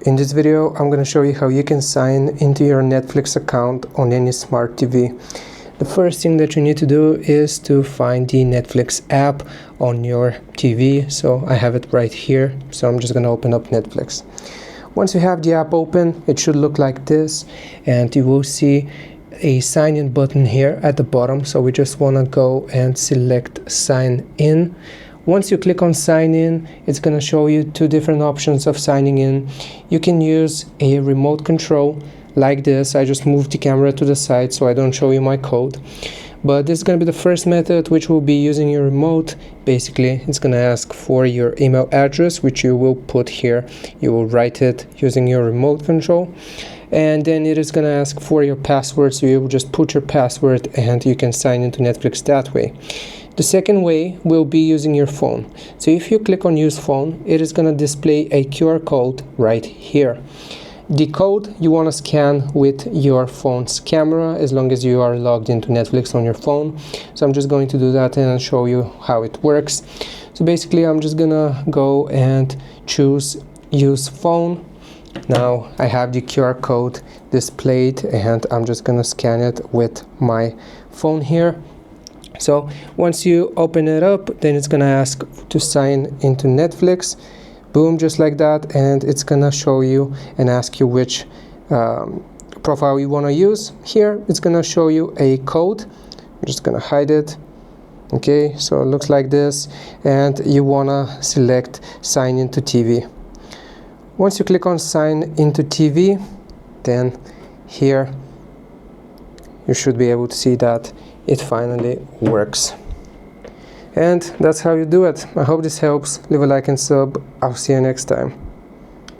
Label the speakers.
Speaker 1: In this video, I'm going to show you how you can sign into your Netflix account on any smart TV. The first thing that you need to do is to find the Netflix app on your TV. So I have it right here. So I'm just going to open up Netflix. Once you have the app open, it should look like this, and you will see a sign in button here at the bottom. So we just want to go and select sign in. Once you click on sign in, it's going to show you two different options of signing in. You can use a remote control like this. I just moved the camera to the side so I don't show you my code. But this is going to be the first method, which will be using your remote. Basically, it's going to ask for your email address, which you will put here. You will write it using your remote control. And then it is going to ask for your password. So you will just put your password and you can sign into Netflix that way. The second way will be using your phone. So if you click on use phone, it is going to display a QR code right here. The code you want to scan with your phone's camera as long as you are logged into Netflix on your phone. So I'm just going to do that and show you how it works. So basically I'm just gonna go and choose use phone. Now I have the QR code displayed and I'm just gonna scan it with my phone here. So once you open it up, then it's gonna ask to sign into Netflix. Boom, just like that, and it's gonna show you and ask you which profile you want to use. Here it's gonna show you a code. I'm just gonna hide it. Okay, so it looks like this, and you wanna select sign into TV. Once you click on sign into TV, then here you should be able to see that it finally works. And that's how you do it. I hope this helps. Leave a like and sub. I'll see you next time.